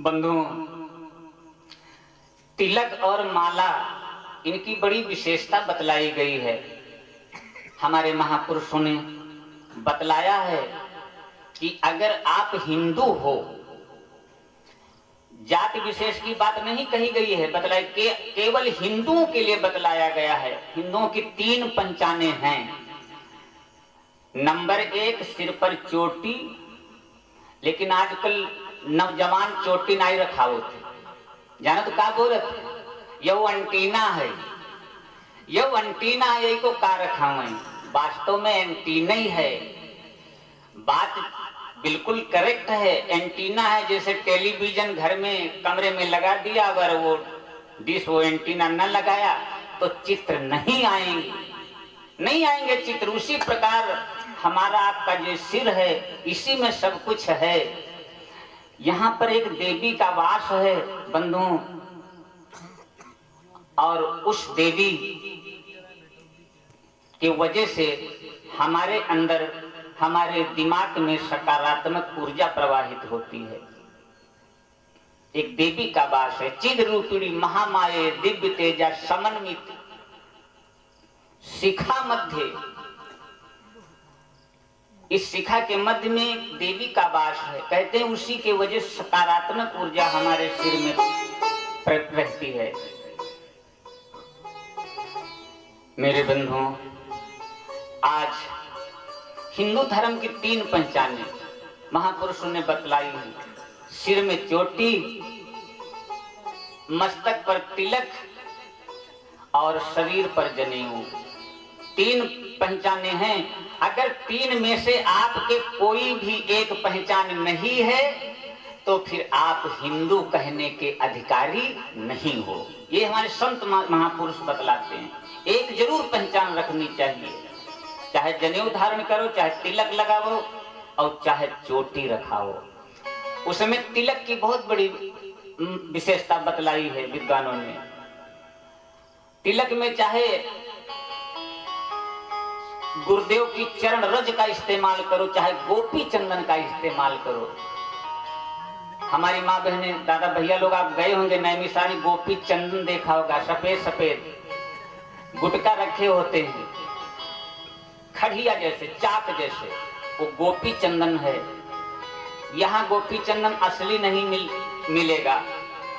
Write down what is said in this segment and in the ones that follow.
बंधु, तिलक और माला इनकी बड़ी विशेषता बतलाई गई है। हमारे महापुरुषों ने बतलाया है कि अगर आप हिंदू हो, जाति विशेष की बात नहीं कही गई है, बतलाई केवल हिंदुओं के लिए बतलाया गया है। हिंदुओं की 3 पहचाने हैं। नंबर 1 सिर पर चोटी, लेकिन आजकल नौजवान चोटी नहीं रखाओ थे, जाना तो का बोलत यह एंटीना है, यह एंटीना है, यही को का रखा है। वास्तव में एंटीना ही है। बात बिल्कुल करेक्ट है, एंटीना है। जैसे टेलीविजन घर में कमरे में लगा दिया, अगर वो डिश वो एंटीना न लगाया तो चित्र नहीं आएंगे, नहीं आएंगे चित्र। उसी प्रकार हमारा आपका जो सिर है, इसी में सब कुछ है। यहाँ पर एक देवी का वास है बंधुओं, और उस देवी की वजह से हमारे अंदर, हमारे दिमाग में सकारात्मक ऊर्जा प्रवाहित होती है। एक देवी का वास है, चिद रूपिणी महामाये दिव्य तेजा समन्वित शिखा मध्य। इस शिखा के मध्य में देवी का वास है। कहते हैं उसी के वजह से सकारात्मक ऊर्जा हमारे सिर में रहती है। मेरे बंधुओं, आज हिंदू धर्म की 3 पहचाने महापुरुषों ने बतलाई हैं। सिर में चोटी, मस्तक पर तिलक और शरीर पर जनेऊ। 3 पहचाने हैं। अगर 3 में से आपके कोई भी एक पहचान नहीं है तो फिर आप हिंदू कहने के अधिकारी नहीं हो। ये हमारे संत महापुरुष बतलाते हैं। एक जरूर पहचान रखनी चाहिए, चाहे जनेऊ धारण करो, चाहे तिलक लगाओ और चाहे चोटी रखाओ। उसमें तिलक की बहुत बड़ी विशेषता बतलाई है विद्वानों ने। तिलक में चाहे गुरुदेव की चरण रज का इस्तेमाल करो, चाहे गोपी चंदन का इस्तेमाल करो। हमारी माँ बहने, दादा भैया लोग आप गए होंगे नैमिषारण्य, गोपी चंदन देखा होगा। सफेद सफेद गुटका रखे होते हैं, खड़िया जैसे, चाक जैसे, वो गोपी चंदन है। यहाँ गोपी चंदन असली नहीं मिलेगा।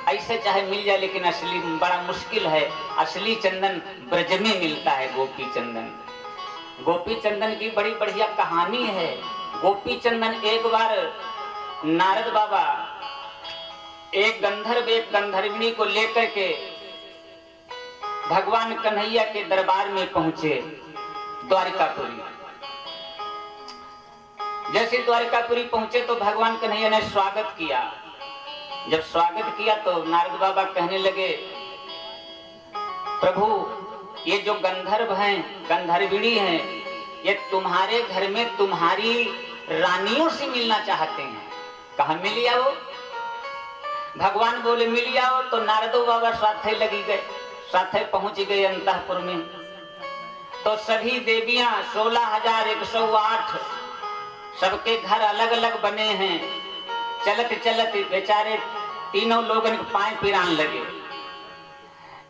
ऐसे चाहे मिल जाए, लेकिन असली बड़ा मुश्किल है। असली चंदन ब्रज में मिलता है। गोपी चंदन, गोपी चंदन की बड़ी बढ़िया कहानी है। गोपी चंदन, एक बार नारद बाबा एक गंधर्विणी को लेकर के भगवान कन्हैया के दरबार में पहुंचे, द्वारिकापुरी। जैसे द्वारिकापुरी पहुंचे तो भगवान कन्हैया ने स्वागत किया। जब स्वागत किया तो नारद बाबा कहने लगे, प्रभु ये जो गंधर्व हैं, गंधर्विणी हैं, ये तुम्हारे घर में तुम्हारी रानियों से मिलना चाहते हैं, कहा मिल आओ। भगवान बोले मिल आओ, तो नारदो बाबा साथे लगी गए, साथे पहुंच गए अंतःपुर में। तो सभी देवियां 16,108 सबके घर अलग अलग बने हैं। चलत चलत बेचारे तीनों लोगों के पांव पिरान लगे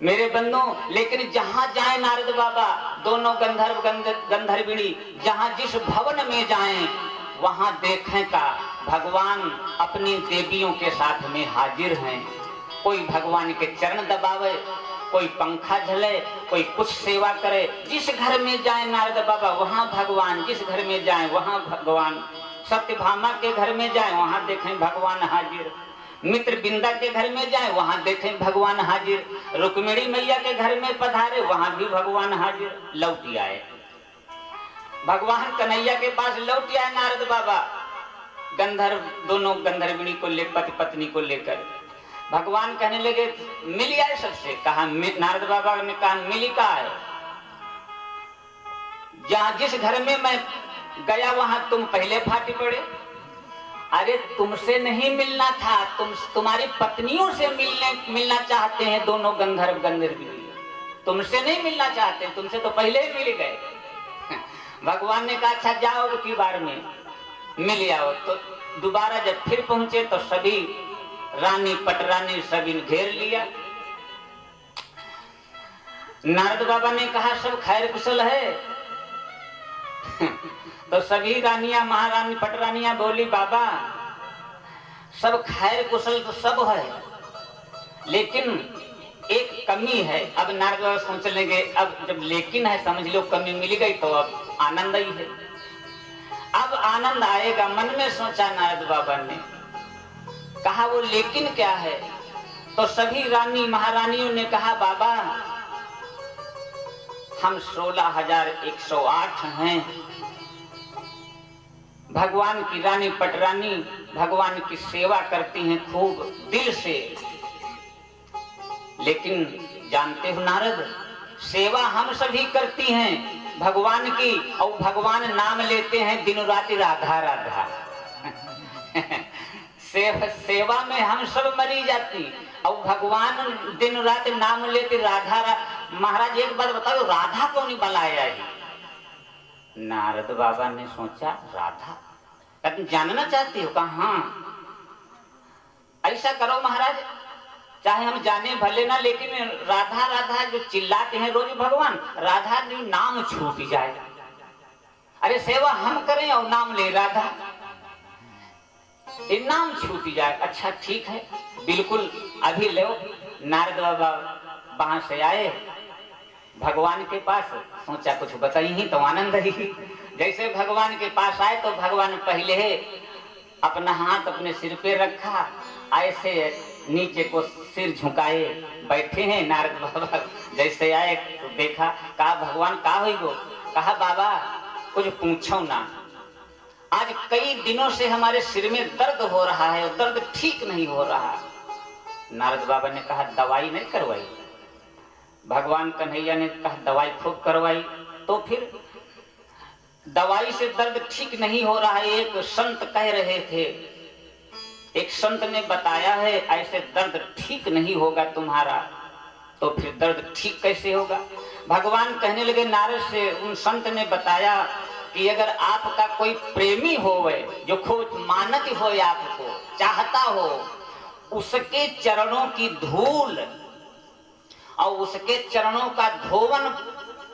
मेरे बंधु। लेकिन जहां जाए नारद बाबा, दोनों गंधर्व गंधर्विणी जहां जिस भवन में जाएं, वहां देखें का भगवान अपनी देवियों के साथ में हाजिर हैं। कोई भगवान के चरण दबावे, कोई पंखा झले, कोई कुछ सेवा करे। जिस घर में जाए नारद बाबा, वहां भगवान। जिस घर में जाए वहां भगवान। सत्यभामा के घर में जाए, वहां देखें भगवान हाजिर। मित्र बिंदा के घर में जाए, वहां देखें भगवान हाजिर। रुक्मिणी मैया के घर में पधारे, वहां भी भगवान हाजिर। लौट आए भगवान कन्हैया के पास, लौट आए नारद बाबा गंधर्व, दोनों गंधर्विणी को ले, पति पत्नी को लेकर। भगवान कहने लगे मिल आए सबसे, कहा नारद बाबा ने कहा मिली का है। जहां जिस घर में मैं गया वहां तुम पहले फाटी पड़े। अरे तुमसे नहीं मिलना था, तुम्हारी पत्नियों से मिलना चाहते हैं दोनों गंधर्व गंधर्विणी, तुमसे नहीं मिलना चाहते, तुमसे तो पहले ही मिल गए। भगवान ने कहा अच्छा जाओ की बार में मिल आओ। तो दोबारा जब फिर पहुंचे तो सभी रानी पटरानी सभी ने घेर लिया। नारद बाबा ने कहा सब खैर कुशल है। तो सभी रानियां महारानी पटरानियां बोली बाबा सब खैर कुशल तो सब है, लेकिन एक कमी है। अब नारद बाबा सोच लेंगे, अब जब लेकिन है समझ लो कमी मिल गई तो अब आनंद ही है, अब आनंद आएगा। मन में सोचा नारद बाबा ने, कहा वो लेकिन क्या है? तो सभी रानी महारानियों ने कहा बाबा हम 16,108 हैं। भगवान की रानी पटरानी भगवान की सेवा करती हैं खूब दिल से, लेकिन जानते हो नारद, सेवा हम सभी करती हैं भगवान की, और भगवान नाम लेते हैं दिन रात राधा राधा। सेवा में हम सब मरी जाती, और भगवान दिन रात नाम लेते राधा राधा। महाराज एक बात बताओ, राधा को नहीं बुलाया है? नारद बाबा ने सोचा राधा तुम जानना चाहती हो? कहा हाँ। ऐसा करो महाराज, चाहे हम जाने भले ना, लेकिन राधा राधा जो चिल्लाते हैं रोज भगवान, राधा जो नाम छूट जाए। अरे सेवा हम करें और नाम ले राधा, ये नाम छूट जाए। अच्छा ठीक है, बिल्कुल अभी लो। नारद बाबा वहां से आए भगवान के पास, सोचा कुछ बताई ही तो आनंद ही। जैसे भगवान के पास आए तो भगवान पहले है अपना हाथ अपने सिर पे रखा, ऐसे नीचे को सिर झुकाए बैठे हैं। नारद बाबा जैसे आए तो देखा, कहा भगवान का हो गो? कहा बाबा कुछ पूछो ना, आज कई दिनों से हमारे सिर में दर्द हो रहा है और दर्द ठीक नहीं हो रहा। नारद बाबा ने कहा दवाई नहीं करवाई? भगवान कन्हैया ने कहा दवाई खूब करवाई। तो फिर दवाई से दर्द ठीक नहीं हो रहा है। एक संत कह रहे थे, एक संत ने बताया है ऐसे दर्द ठीक नहीं होगा तुम्हारा। तो फिर दर्द ठीक कैसे होगा? भगवान कहने लगे नारद से, उन संत ने बताया कि अगर आपका कोई प्रेमी होवे जो खूब मानत हो, आपको चाहता हो, उसके चरणों की धूल और उसके चरणों का धोवन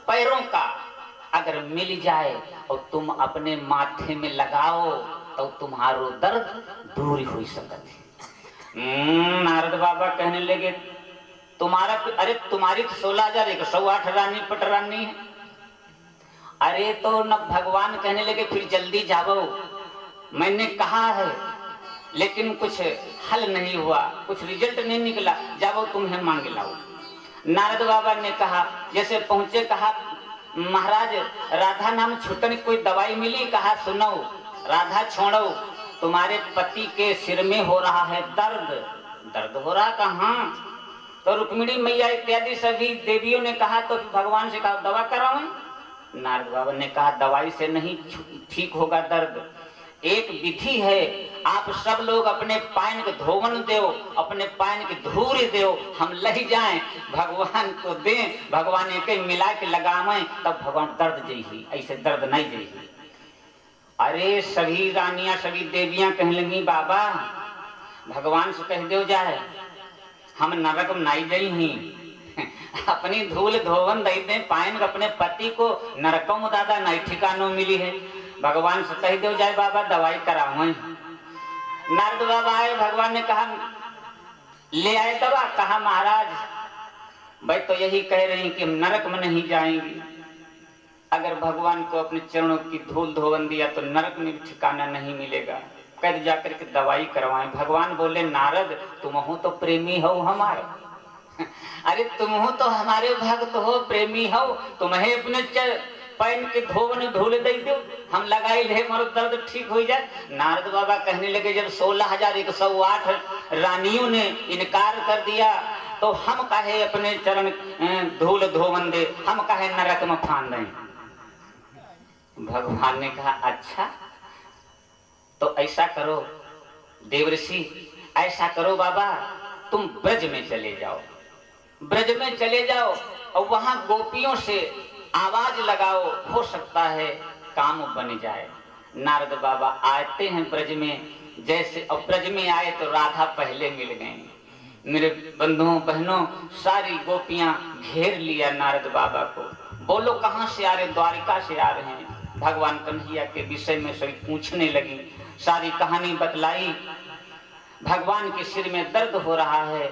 पैरों का अगर मिल जाए और तुम अपने माथे में लगाओ तो तुम्हारो दर्द दूर हो सकता है। नारद बाबा कहने लगे तुम्हारा, अरे तुम्हारी 16,108 रानी पटरानी है। अरे तो न भगवान कहने लगे फिर जल्दी जाओ, मैंने कहा है लेकिन कुछ हल नहीं हुआ, कुछ रिजल्ट नहीं निकला, जाओ तुम्हें मांग लाओ। नारद बाबा ने कहा, जैसे पहुंचे कहा महाराज राधा नाम छूटने कोई दवाई मिली? कहा सुनो राधा छोड़ो, तुम्हारे पति के सिर में हो रहा है दर्द। दर्द हो रहा? कहाँ? तो रुक्मिणी मैया इत्यादि सभी देवियों ने कहा तो भगवान से कहा दवा कराओ। नारद बाबा ने कहा दवाई से नहीं ठीक होगा दर्द, एक विधि है, आप सब लोग अपने पैन के धोवन दो, अपने पैन की धूल दो, हम लही जाएं भगवान को दें, भगवान एक मिला के लगावें, तब भगवान दर्द जही, ऐसे दर्द नहीं जही। अरे सभी रानियां सभी देवियां कहने लगी बाबा भगवान से कह दो जाए हम नरक में नहीं जई ही, अपनी धूल धोवन दे दें पायन अपने पति को, नरकों में दादा नहीं ठिकानों मिली है, भगवान से कह दो जाए बाबा दवाई कराओ। नारद बाबा आए, भगवान ने कहा ले आए दवा। कहा महाराज भाई तो यही कह रही कि हम नरक में नहीं जाएंगे, अगर भगवान को अपने चरणों की धूल धोवन दिया तो नरक में भी ठिकाना नहीं मिलेगा, कह जाकर के दवाई करवाएं। भगवान बोले नारद तुम हो तो प्रेमी हो हमारे, अरे तुम हो तो हमारे भक्त हो, प्रेमी हो, तुम्हें अपने पैन के धोवन धूल दे दो, हम लगाई ले मरो दर्द ठीक हो जाए। नारद बाबा कहने लगे जब 16,108 रानियों ने इनकार कर दिया तो हम काहे अपने चरण धूल धोवन दे, हम काहे नरक में फान दें। भगवान ने कहा अच्छा तो ऐसा करो देवर्षि, ऐसा करो बाबा तुम ब्रज में चले जाओ, ब्रज में चले जाओ और वहां गोपियों से आवाज लगाओ, हो सकता है काम बन जाए। नारद बाबा आते हैं ब्रज में, जैसे अब ब्रज में आए तो राधा पहले मिल गई। मेरे बंधुओं बहनों, सारी गोपियां घेर लिया नारद बाबा को। बोलो कहाँ से आ रहे? द्वारिका से आ रहे हैं। भगवान कन्हैया के विषय में सभी पूछने लगी, सारी कहानी बतलाई। भगवान के सिर में दर्द हो रहा है,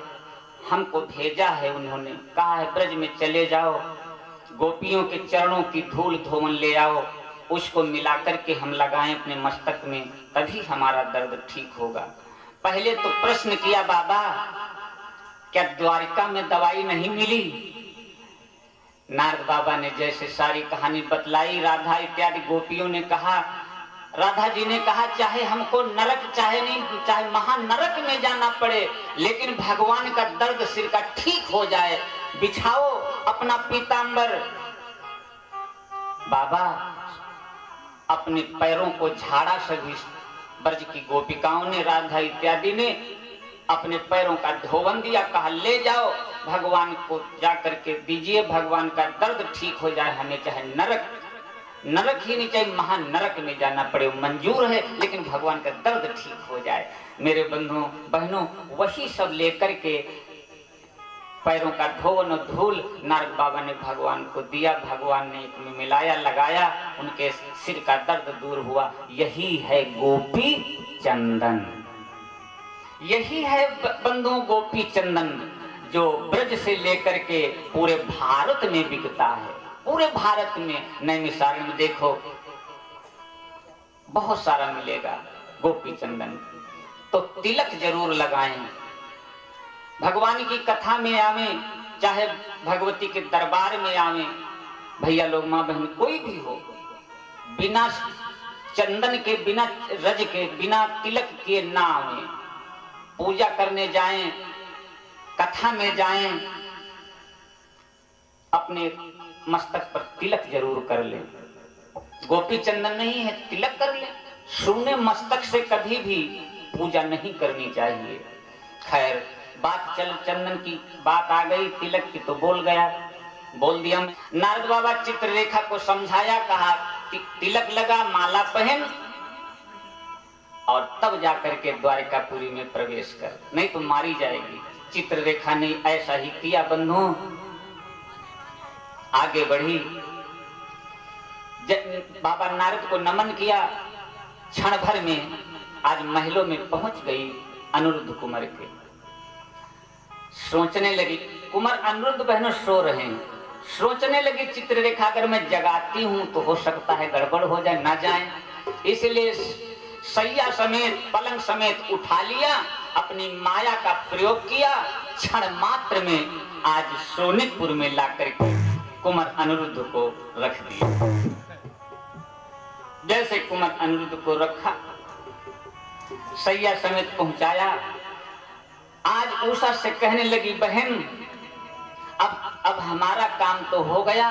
हमको भेजा है उन्होंने, कहा है ब्रज में चले जाओ, गोपियों के चरणों की धूल धोवन ले आओ, उसको मिलाकर के हम लगाएं अपने मस्तक में, तभी हमारा दर्द ठीक होगा। पहले तो प्रश्न किया, बाबा क्या द्वारिका में दवाई नहीं मिली? नारद बाबा ने जैसे सारी कहानी बतलाई, राधा इत्यादि गोपियों ने कहा, राधा जी ने कहा चाहे हमको नरक चाहे नहीं चाहे महानरक में जाना पड़े, लेकिन भगवान का दर्द सिर का ठीक हो जाए, बिछाओ अपना पीतांबर। बाबा अपने पैरों को झाड़ा, सभी ब्रज की गोपिकाओं ने, राधा इत्यादि ने अपने पैरों का धोवन दिया, कहा ले जाओ भगवान को जाकर के दीजिए, भगवान का दर्द ठीक हो जाए, हमें चाहे नरक ही नहीं चाहिए, महानरक में जाना पड़े, मंजूर है, लेकिन भगवान का दर्द ठीक हो जाए। मेरे बंधुओं बहनों, वही सब लेकर के पैरों का धोवन और धूल नारद बाबा ने भगवान को दिया, भगवान ने एक में मिलाया, लगाया, उनके सिर का दर्द दूर हुआ। यही है गोपी चंदन, यही है बंधुओं गोपी चंदन, जो ब्रज से लेकर के पूरे भारत में बिकता है। पूरे भारत में नैमिषारण्य में देखो बहुत सारा मिलेगा गोपी चंदन। तो तिलक जरूर लगाएं, भगवान की कथा में आवे, चाहे भगवती के दरबार में आवे, भैया लोग माँ बहन कोई भी हो, बिना चंदन के, बिना रज के, बिना तिलक के ना आवे। पूजा करने जाएं, कथा में जाएं, अपने मस्तक पर तिलक जरूर कर लें। गोपी चंदन नहीं है, तिलक कर लें। शून्य मस्तक से कभी भी पूजा नहीं करनी चाहिए। खैर बात चंदन की बात आ गई, तिलक की तो बोल दिया। नारद बाबा चित्ररेखा को समझाया, कहा तिलक लगा, माला पहन और तब जाकर के द्वारिकापुरी में प्रवेश कर, नहीं तो मारी जाएगी। चित्ररेखा ने ऐसा ही किया। बंधुओं आगे बढ़ी, बाबा नारद को नमन किया, क्षण भर में आज महलों में पहुंच गई अनिरुद्ध कुंवर के। सोचने लगी, कुंवर अनिरुद्ध बहनों सो रहे हैं, सोचने लगी चित्ररेखा अगर मैं जगाती हूं तो हो सकता है गड़बड़ हो जाए, ना जाए, इसलिए सैया समेत पलंग समेत उठा लिया, अपनी माया का प्रयोग किया, क्षण मात्र में आज सोनितपुर में लाकर के कुंवर अनिरुद्ध को रख दिया। जैसे कुंवर अनिरुद्ध को रखा, सैया समेत पहुंचाया, आज उषा से कहने लगी, बहन अब हमारा काम तो हो गया,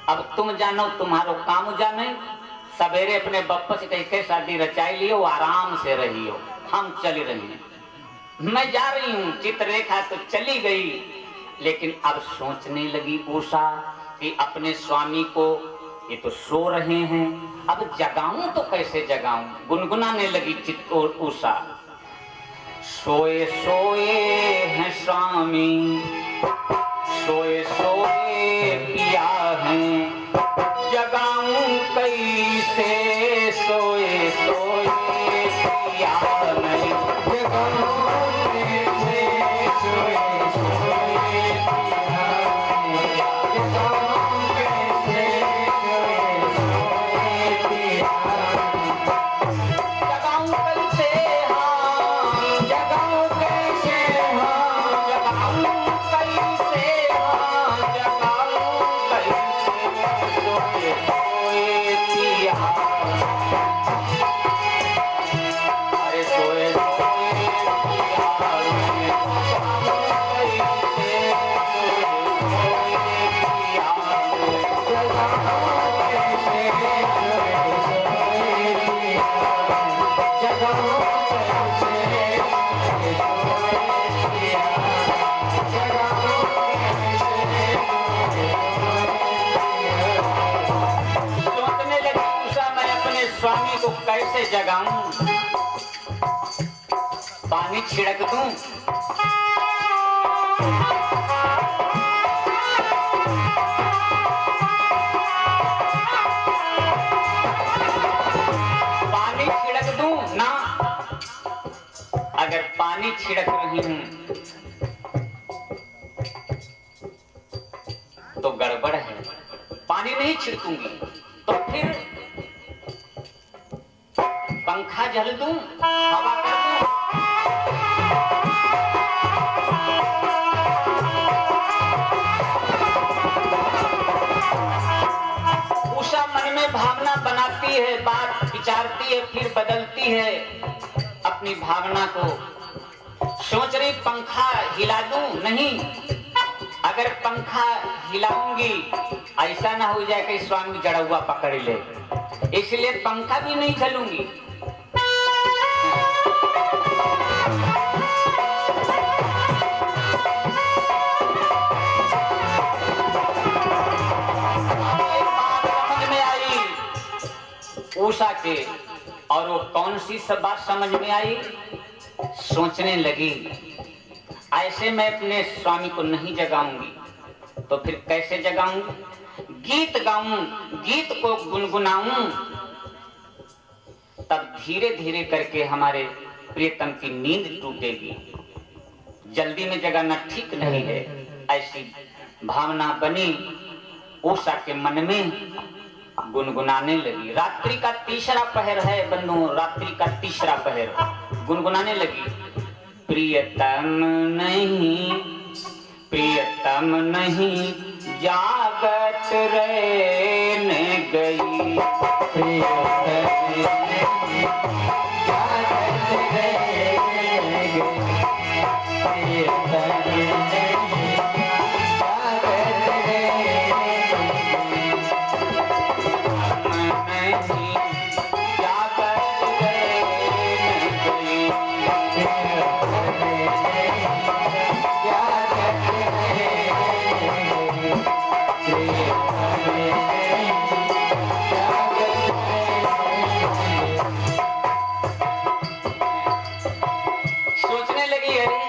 अब तुम जानो तुम्हारो काम जाने, सवेरे अपने बप्पा से कह शादी रचाई लियो, आराम से रहियो, हम चली रही हैं, मैं जा रही हूं। चित्ररेखा तो चली गई, लेकिन अब सोचने लगी उषा कि अपने स्वामी को, ये तो सो रहे हैं, अब जगाऊं तो कैसे जगाऊं। गुनगुनाने लगी उषा, सोए सोए हैं स्वामी, सोए सोए पिया हैं, जगाऊं कैसे, सोए सोए पिया नहीं, जगाऊं कैसे, सोए सोए पिया नहीं, जगाऊं कैसे, सोए सोए पिया नहीं, जगाऊं कैसे, हाँ जगाऊं कैसे, हाँ जगाऊं कैसे, हाँ छिड़क दूं। पानी छिड़क दूं ना, अगर पानी छिड़क रही हूं तो गड़बड़ है। पानी नहीं छिड़कूंगी तो फिर पंखा झल दूं, हवा कर दूं। उषा मन में भावना बनाती है, बात विचारती है, फिर बदलती है अपनी भावना को। सोच रही पंखा हिला दूं, नहीं, अगर पंखा हिलाऊंगी ऐसा ना हो जाए कि स्वामी जड़ुआ पकड़ ले, इसलिए पंखा भी नहीं चलूंगी। समझ में आई उषा के, और वो कौन सी सब बात समझ में आई? सोचने लगी ऐसे मैं अपने स्वामी को नहीं जगाऊंगी तो फिर कैसे जगाऊंगी? गीत गाऊं, गीत को गुनगुनाऊं, तब धीरे धीरे करके हमारे प्रियतम की नींद टूटेगी। जल्दी में जगाना ठीक नहीं है। ऐसी भावना बनी उषा के मन में, गुनगुनाने लगी। रात्रि का तीसरा पहर है बंधु, रात्रि का तीसरा पहर, गुनगुनाने लगी। प्रियतम नहीं, प्रियतम नहीं, जागत रहने गई, प्रियतम नहीं, जागत रहने गई, प्रियतम नहीं, जागत रहने गई, जागत रहने सोचने लगी, अरे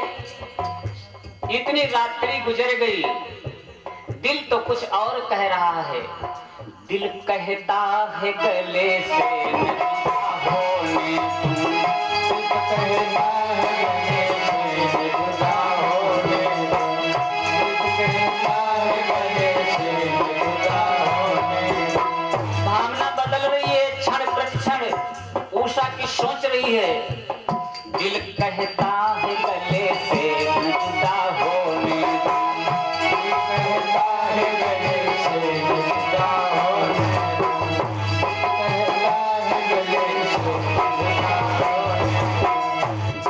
इतनी रात्रि गुजर गई, दिल तो कुछ और कह रहा है। दिल कहता है गले से न होने दूं, दिल कहता है गले से न होने दूं, दिल कहता है गले से न होने दूं। भावना बदल रही है क्षण प्रतिक्षण, उषा की सोच रही है। दिल कहता है गले से न जुदा होने दूं, दिल कहता है गले से न जुदा होने दूं,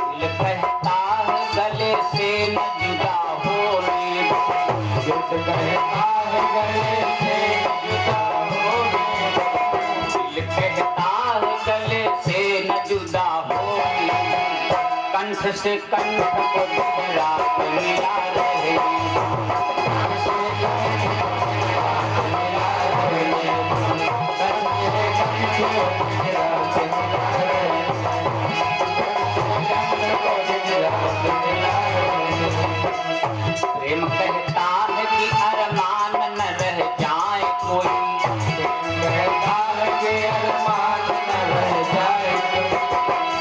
दिल कहता है गले से न जुदा होने दूं, दिल कहता है गले से न जुदा होने दूं, दिल कहता है गले से न जुदा होने दूं। कंठ से कंठ को रात मिला रहे, कंठ से कंठ को रात मिला रहे, कंठ से कंठ को रात मिला रहे, रात मिला रहे। प्रेम कहता है कि अरमान न रह जाए कोई, कहता है कि अरमान न रह जाए कोई,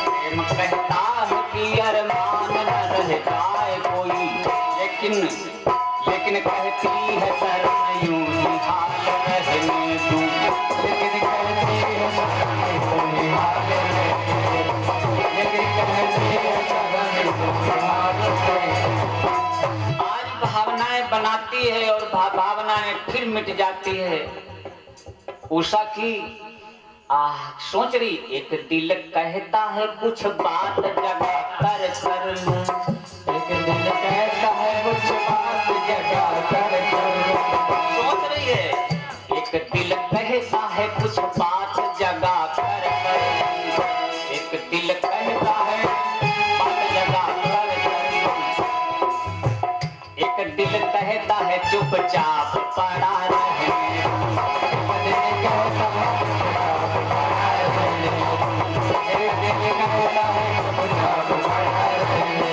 प्रेम कहता है कि अरमान न रह जाए कोई, लेकिन कहती है शरण यूं ही हाल रहने दूं, लेकिन कहती है शरण यूं ही हाल रहने दूं, लेकिन कहती है शरण यूं ही हाल रहने दूं। आज भावनाएं बनाती है और भावनाएं फिर मिट जाती है। उषा की सोच रही, एक दिल कहता है कुछ बात जगा कर लूं, एक दिल कहता है कुछ बात जगा कर लूं। सोच रही है, एक दिल कहता है कुछ बात जगा कर लूं, एक दिल कहता है बात जगा कर लूं, एक दिल कहता है चुपचाप पड़ा रहे, एक दिल कहता है चुपचाप पड़ा रहे, एक दिल कहता है चुपचाप पड़ा रहे।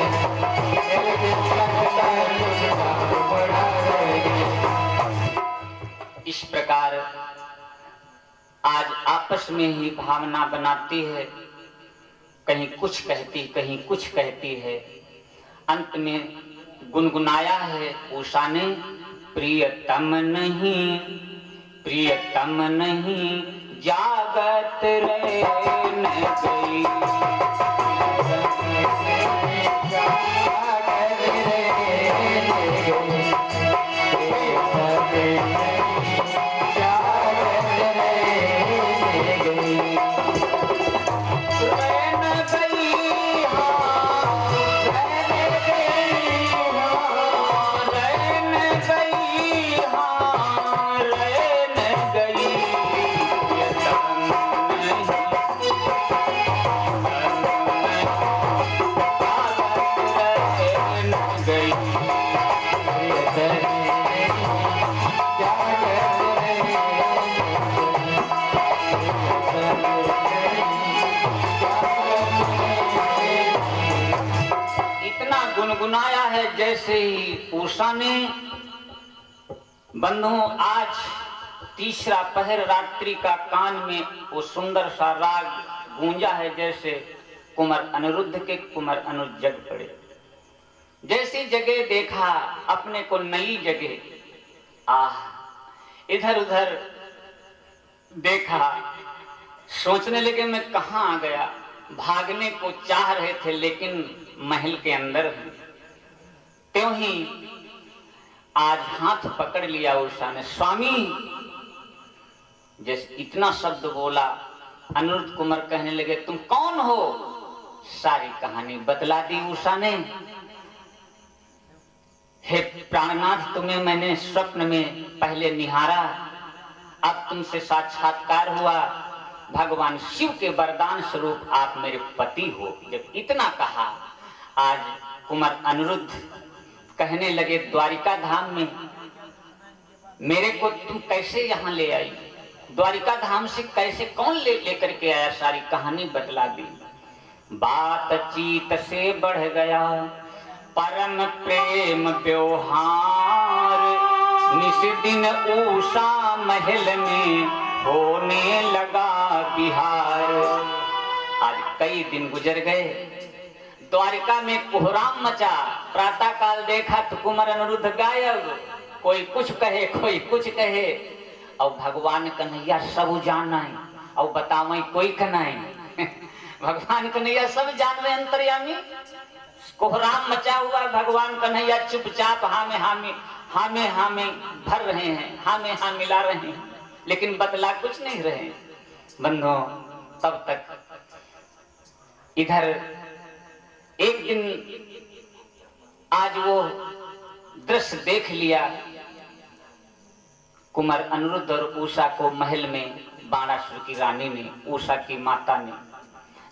आपस में ही भावना बनाती है, कहीं कुछ कहती कहीं कुछ कहती है। अंत में गुनगुनाया है उषा ने, प्रियतम नहीं प्रियतम नहीं जागत रैन गई। गुनगुनाया है जैसे ही उषा ने। बंधुओं, आज तीसरा पहर रात्रि का कान में वो सुंदर सा राग गूंजा है, जैसे कुंवर अनिरुद्ध के कुंवर अनुज जग पड़े। जैसी जगह देखा अपने को नई जगह, आह इधर उधर देखा, सोचने लगे मैं कहाँ आ गया। भागने को चाह रहे थे लेकिन महल के अंदर हैं। त्यों ही आज हाथ पकड़ लिया उषा ने। स्वामी, जैसे इतना शब्द बोला, अनिरुद्ध कुंवर कहने लगे तुम कौन हो? सारी कहानी बतला दी उषा ने। हे प्राणनाथ, तुम्हें मैंने स्वप्न में पहले निहारा, अब तुमसे साक्षात्कार हुआ। भगवान शिव के वरदान स्वरूप आप मेरे पति हो। जब इतना कहा, आज कुंवर अनिरुद्ध कहने लगे द्वारिका धाम में मेरे को तुम कैसे यहाँ ले आई? द्वारिका धाम से कैसे कौन लेकर के आया? सारी कहानी बतला दी। बातचीत से बढ़ गया परम प्रेम व्यवहार, निस दिन उषा महल में होने लगा बिहार। आज कई दिन गुजर गए, द्वारिका में कोहराम मचा। प्रातः काल देखा तो कुंवर अनिरुद्ध गायब, कोई कुछ कहे कोई कुछ कहे। और भगवान कन्हैया सब जाना है, और बतावे कोई कनाई भगवान कन्हैया सब जानवे अंतर्यामी। कोहराम मचा हुआ, भगवान कन्हैया चुपचाप हाँ में भर रहे हैं, हाँ में हाँ मिला रहे हैं, लेकिन बतला कुछ नहीं रहे। बंधुओं, तब तक इधर एक दिन आज वो दृश्य देख लिया कुंवर अनिरुद्ध और उषा को महल में। बाणासुर की रानी ने, उषा की माता ने,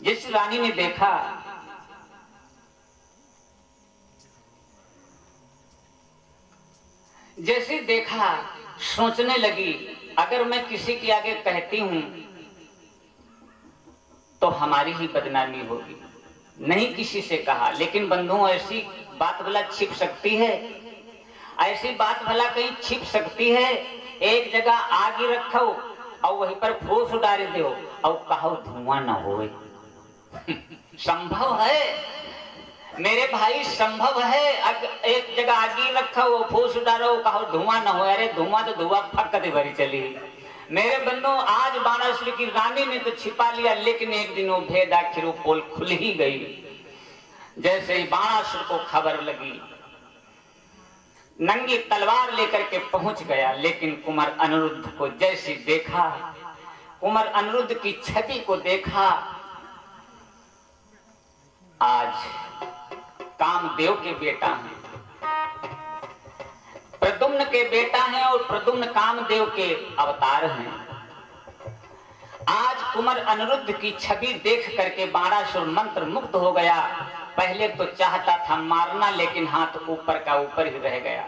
जिस रानी ने देखा, जैसे देखा सोचने लगी अगर मैं किसी के आगे कहती हूं तो हमारी ही बदनामी होगी। नहीं किसी से कहा, लेकिन बंधुओं ऐसी बात भला छिप सकती है? ऐसी बात भला कहीं छिप सकती है? एक जगह आग रखो और वहीं पर फूस उड़ारे दो और कहो धुआं न होए संभव है मेरे भाई, संभव है। एक जगह आगी रखा वो फूस उड़ारो, कहो धुआं न हो। अरे धुआं तो धुआं फक्कते भरी चली। मेरे बंधु, आज बाणासुर की रानी ने तो छिपा लिया, लेकिन एक दिन वो भेद आखिर वो पोल खुल ही गई। जैसे ही बाणासुर को खबर लगी, नंगी तलवार लेकर के पहुंच गया। लेकिन कुंवर अनिरुद्ध को जैसे देखा, कुंवर अनिरुद्ध की छवि को देखा, आज कामदेव के बेटा हैं, प्रद्युम्न के बेटा हैं, और प्रद्युम्न कामदेव के अवतार हैं। आज कुंवर अनिरुद्ध की छवि देख करके बाणासुर मंत्र मुक्त हो गया। पहले तो चाहता था मारना, लेकिन हाथ ऊपर का ऊपर ही रह गया।